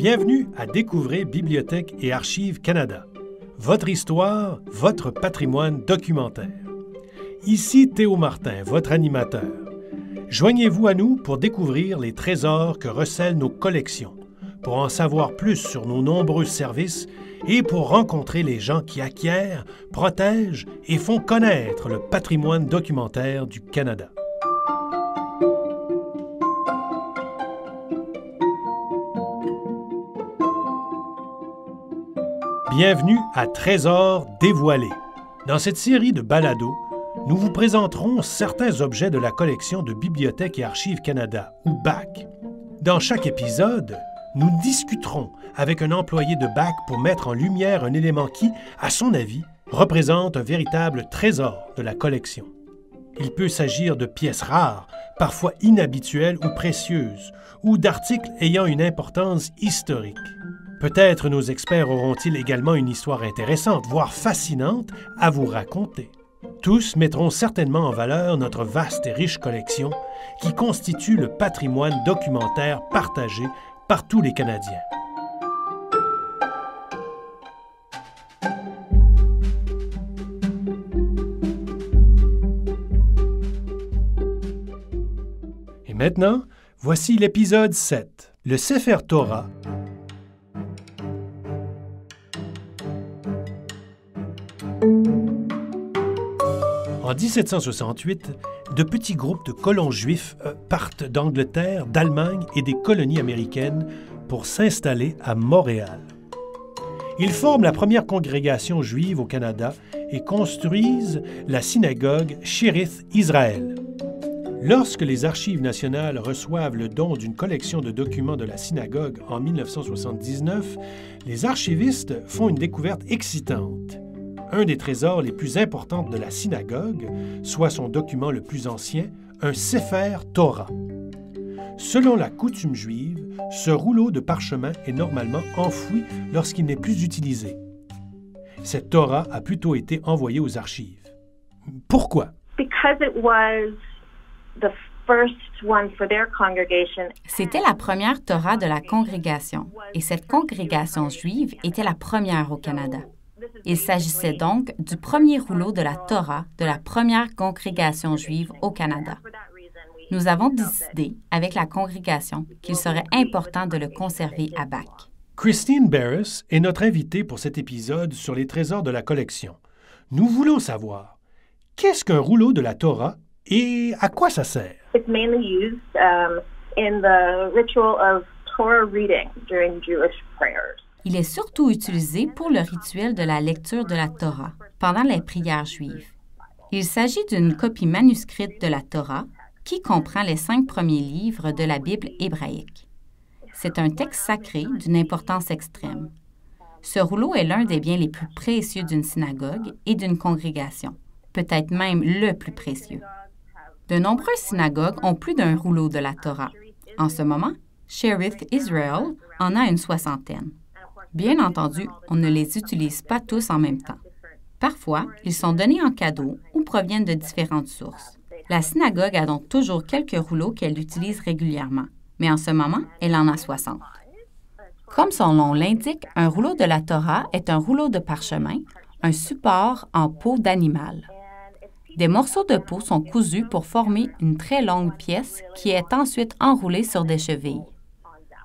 Bienvenue à Découvrez Bibliothèque et Archives Canada. Votre histoire, votre patrimoine documentaire. Ici Théo Martin, votre animateur. Joignez-vous à nous pour découvrir les trésors que recèlent nos collections, pour en savoir plus sur nos nombreux services et pour rencontrer les gens qui acquièrent, protègent et font connaître le patrimoine documentaire du Canada. Bienvenue à Trésors dévoilés. Dans cette série de balados, nous vous présenterons certains objets de la collection de Bibliothèque et Archives Canada, ou BAC. Dans chaque épisode, nous discuterons avec un employé de BAC pour mettre en lumière un élément qui, à son avis, représente un véritable trésor de la collection. Il peut s'agir de pièces rares, parfois inhabituelles ou précieuses, ou d'articles ayant une importance historique. Peut-être nos experts auront-ils également une histoire intéressante, voire fascinante, à vous raconter. Tous mettront certainement en valeur notre vaste et riche collection qui constitue le patrimoine documentaire partagé par tous les Canadiens. Et maintenant, voici l'épisode 7, le Sefer Torah. En 1768, de petits groupes de colons juifs partent d'Angleterre, d'Allemagne et des colonies américaines pour s'installer à Montréal. Ils forment la première congrégation juive au Canada et construisent la synagogue Shearith Israël. Lorsque les Archives nationales reçoivent le don d'une collection de documents de la synagogue en 1979, les archivistes font une découverte excitante. Un des trésors les plus importants de la synagogue, soit son document le plus ancien, un Sefer Torah. Selon la coutume juive, ce rouleau de parchemin est normalement enfoui lorsqu'il n'est plus utilisé. Cette Torah a plutôt été envoyée aux archives. Pourquoi? C'était la première Torah de la congrégation, et cette congrégation juive était la première au Canada. Il s'agissait donc du premier rouleau de la Torah de la première congrégation juive au Canada. Nous avons décidé, avec la congrégation, qu'il serait important de le conserver à BAC. Christine Barris est notre invitée pour cet épisode sur les trésors de la collection. Nous voulons savoir, qu'est-ce qu'un rouleau de la Torah et à quoi ça sert? It's mainly used in the ritual of Torah reading during Jewish prayers. Il est surtout utilisé pour le rituel de la lecture de la Torah, pendant les prières juives. Il s'agit d'une copie manuscrite de la Torah qui comprend les 5 premiers livres de la Bible hébraïque. C'est un texte sacré d'une importance extrême. Ce rouleau est l'un des biens les plus précieux d'une synagogue et d'une congrégation, peut-être même le plus précieux. De nombreuses synagogues ont plus d'un rouleau de la Torah. En ce moment, Shearith Israel en a une 60aine. Bien entendu, on ne les utilise pas tous en même temps. Parfois, ils sont donnés en cadeau ou proviennent de différentes sources. La synagogue a donc toujours quelques rouleaux qu'elle utilise régulièrement, mais en ce moment, elle en a 60. Comme son nom l'indique, un rouleau de la Torah est un rouleau de parchemin, un support en peau d'animal. Des morceaux de peau sont cousus pour former une très longue pièce qui est ensuite enroulée sur des chevilles.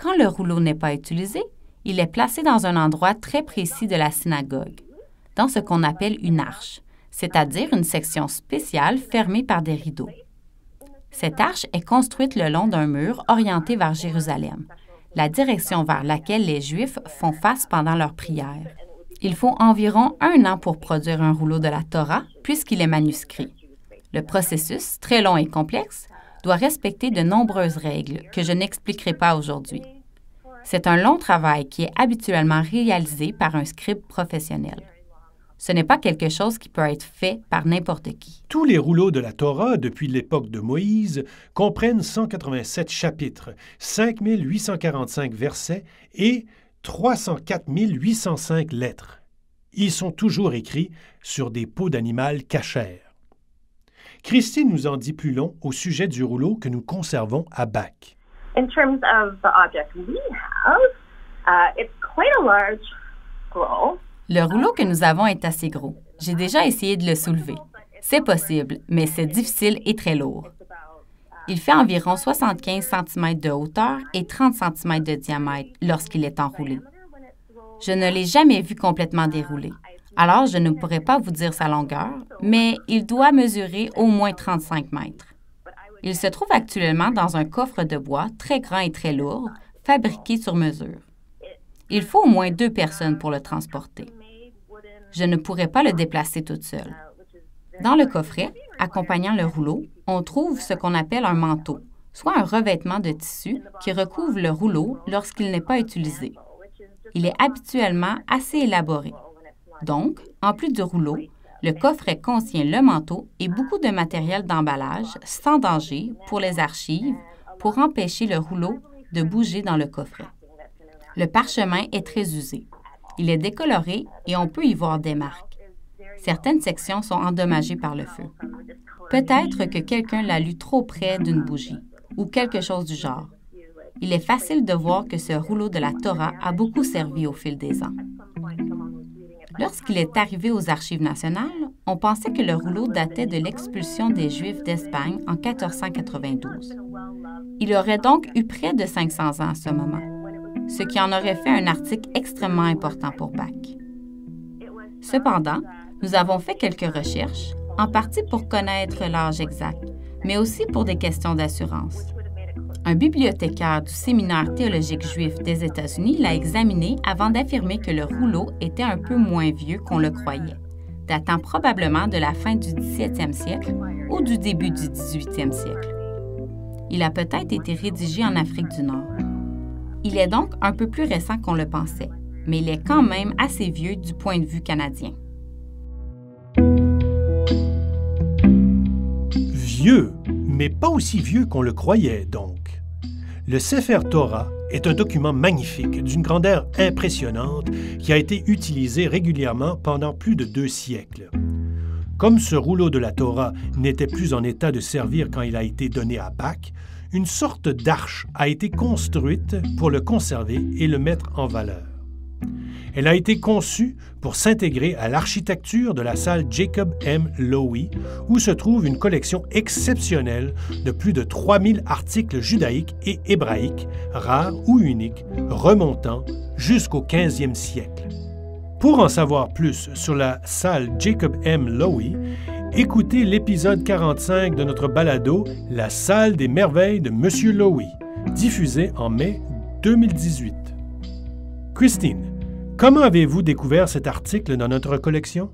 Quand le rouleau n'est pas utilisé, il est placé dans un endroit très précis de la synagogue, dans ce qu'on appelle une arche, c'est-à-dire une section spéciale fermée par des rideaux. Cette arche est construite le long d'un mur orienté vers Jérusalem, la direction vers laquelle les Juifs font face pendant leurs prières. Il faut environ 1 an pour produire un rouleau de la Torah, puisqu'il est manuscrit. Le processus, très long et complexe, doit respecter de nombreuses règles que je n'expliquerai pas aujourd'hui. C'est un long travail qui est habituellement réalisé par un scribe professionnel. Ce n'est pas quelque chose qui peut être fait par n'importe qui. Tous les rouleaux de la Torah, depuis l'époque de Moïse, comprennent 187 chapitres, 5845 versets et 304 805 lettres. Ils sont toujours écrits sur des peaux d'animal cachères. Christine nous en dit plus long au sujet du rouleau que nous conservons à BAC. In terms of the object we have, It's quite a large scroll. Le rouleau que nous avons est assez gros. J'ai déjà essayé de le soulever. C'est possible, mais c'est difficile et très lourd. Il fait environ 75 cm de hauteur et 30 cm de diamètre lorsqu'il est enroulé. Je ne l'ai jamais vu complètement déroulé, alors je ne pourrais pas vous dire sa longueur, mais il doit mesurer au moins 35 mètres. Il se trouve actuellement dans un coffre de bois très grand et très lourd, fabriqué sur mesure. Il faut au moins 2 personnes pour le transporter. Je ne pourrais pas le déplacer toute seule. Dans le coffret, accompagnant le rouleau, on trouve ce qu'on appelle un manteau, soit un revêtement de tissu qui recouvre le rouleau lorsqu'il n'est pas utilisé. Il est habituellement assez élaboré. Donc, en plus du rouleau, le coffret contient le manteau et beaucoup de matériel d'emballage sans danger pour les archives pour empêcher le rouleau de bouger dans le coffret. Le parchemin est très usé. Il est décoloré et on peut y voir des marques. Certaines sections sont endommagées par le feu. Peut-être que quelqu'un l'a lu trop près d'une bougie ou quelque chose du genre. Il est facile de voir que ce rouleau de la Torah a beaucoup servi au fil des ans. Lorsqu'il est arrivé aux Archives nationales, on pensait que le rouleau datait de l'expulsion des Juifs d'Espagne en 1492. Il aurait donc eu près de 500 ans à ce moment, ce qui en aurait fait un article extrêmement important pour Bach. Cependant, nous avons fait quelques recherches, en partie pour connaître l'âge exact, mais aussi pour des questions d'assurance. Un bibliothécaire du séminaire théologique juif des États-Unis l'a examiné avant d'affirmer que le rouleau était un peu moins vieux qu'on le croyait, datant probablement de la fin du 17e siècle ou du début du 18e siècle. Il a peut-être été rédigé en Afrique du Nord. Il est donc un peu plus récent qu'on le pensait, mais il est quand même assez vieux du point de vue canadien. Vieux, mais pas aussi vieux qu'on le croyait, donc. Le Sefer Torah est un document magnifique, d'une grandeur impressionnante, qui a été utilisé régulièrement pendant plus de 2 siècles. Comme ce rouleau de la Torah n'était plus en état de servir quand il a été donné à Bach, une sorte d'arche a été construite pour le conserver et le mettre en valeur. Elle a été conçue pour s'intégrer à l'architecture de la salle Jacob M. Lowy, où se trouve une collection exceptionnelle de plus de 3000 articles judaïques et hébraïques, rares ou uniques, remontant jusqu'au 15e siècle. Pour en savoir plus sur la salle Jacob M. Lowy, écoutez l'épisode 45 de notre balado « La salle des merveilles de Monsieur Lowy », diffusé en mai 2018. Christine, comment avez-vous découvert cet article dans notre collection?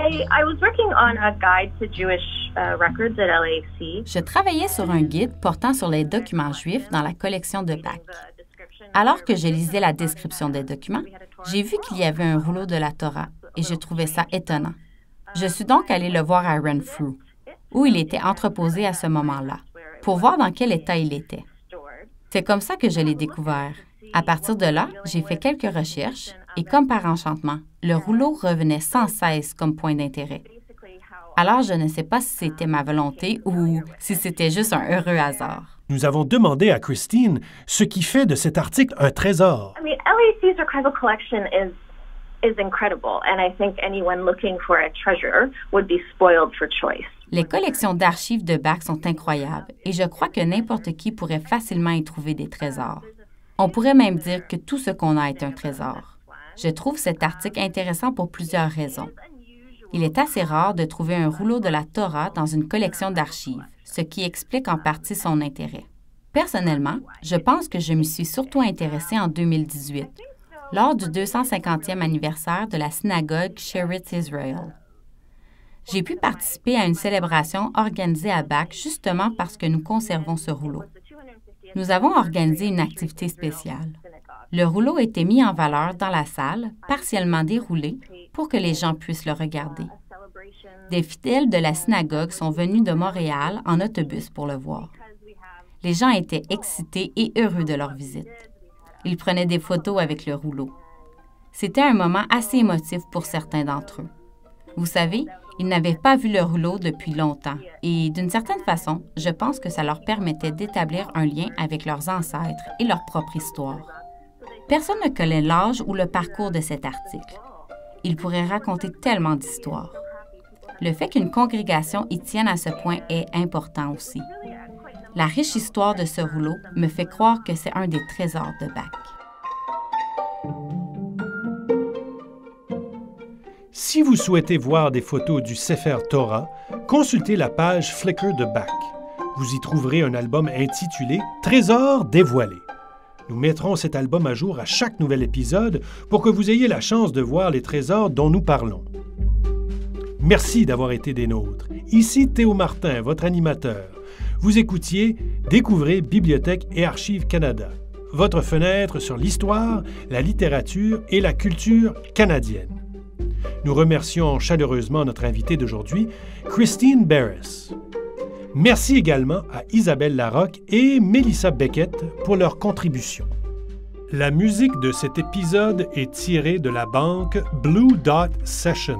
I was working on a guide to Jewish records at LAC. Je travaillais sur un guide portant sur les documents juifs dans la collection de Bach. Alors que je lisais la description des documents, j'ai vu qu'il y avait un rouleau de la Torah et je trouvais ça étonnant. Je suis donc allée le voir à Renfrew, où il était entreposé à ce moment-là, pour voir dans quel état il était. C'est comme ça que je l'ai découvert. À partir de là, j'ai fait quelques recherches et comme par enchantement, le rouleau revenait sans cesse comme point d'intérêt. Alors, je ne sais pas si c'était ma volonté ou si c'était juste un heureux hasard. Nous avons demandé à Christine ce qui fait de cet article un trésor. LAC's archival collection is incredible, and I think anyone looking for a treasure would be spoiled for choice. Les collections d'archives de Bach sont incroyables et je crois que n'importe qui pourrait facilement y trouver des trésors. On pourrait même dire que tout ce qu'on a est un trésor. Je trouve cet article intéressant pour plusieurs raisons. Il est assez rare de trouver un rouleau de la Torah dans une collection d'archives, ce qui explique en partie son intérêt. Personnellement, je pense que je m'y suis surtout intéressée en 2018, lors du 250e anniversaire de la synagogue Sheretz Israel. J'ai pu participer à une célébration organisée à Bach justement parce que nous conservons ce rouleau. Nous avons organisé une activité spéciale. Le rouleau a été mis en valeur dans la salle, partiellement déroulé, pour que les gens puissent le regarder. Des fidèles de la synagogue sont venus de Montréal en autobus pour le voir. Les gens étaient excités et heureux de leur visite. Ils prenaient des photos avec le rouleau. C'était un moment assez émotif pour certains d'entre eux. Vous savez, ils n'avaient pas vu le rouleau depuis longtemps et, d'une certaine façon, je pense que ça leur permettait d'établir un lien avec leurs ancêtres et leur propre histoire. Personne ne connaît l'âge ou le parcours de cet article. Il pourrait raconter tellement d'histoires. Le fait qu'une congrégation y tienne à ce point est important aussi. La riche histoire de ce rouleau me fait croire que c'est un des trésors de Bach. Si vous souhaitez voir des photos du Sefer Torah, consultez la page Flickr de Bach. Vous y trouverez un album intitulé « Trésors dévoilés ». Nous mettrons cet album à jour à chaque nouvel épisode pour que vous ayez la chance de voir les trésors dont nous parlons. Merci d'avoir été des nôtres. Ici Théo Martin, votre animateur. Vous écoutiez Découvrez Bibliothèque et Archives Canada, votre fenêtre sur l'histoire, la littérature et la culture canadienne. Nous remercions chaleureusement notre invitée d'aujourd'hui, Christine Barris. Merci également à Isabelle Larocque et Melissa Beckett pour leur contribution. La musique de cet épisode est tirée de la banque Blue Dot Sessions.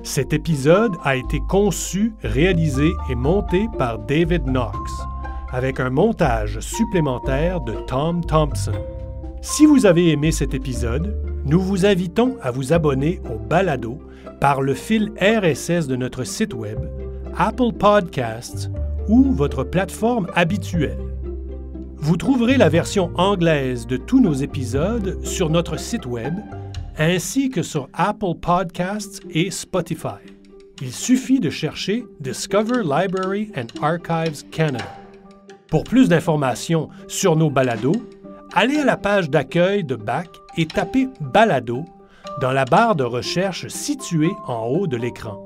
Cet épisode a été conçu, réalisé et monté par David Knox, avec un montage supplémentaire de Tom Thompson. Si vous avez aimé cet épisode, nous vous invitons à vous abonner au balado par le fil RSS de notre site Web, Apple Podcasts ou votre plateforme habituelle. Vous trouverez la version anglaise de tous nos épisodes sur notre site Web, ainsi que sur Apple Podcasts et Spotify. Il suffit de chercher Discover Library and Archives Canada. Pour plus d'informations sur nos balados, allez à la page d'accueil de Bach et tapez « Balado » dans la barre de recherche située en haut de l'écran.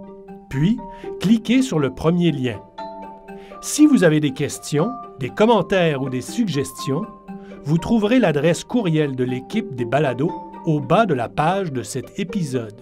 Puis, cliquez sur le premier lien. Si vous avez des questions, des commentaires ou des suggestions, vous trouverez l'adresse courriel de l'équipe des balados au bas de la page de cet épisode.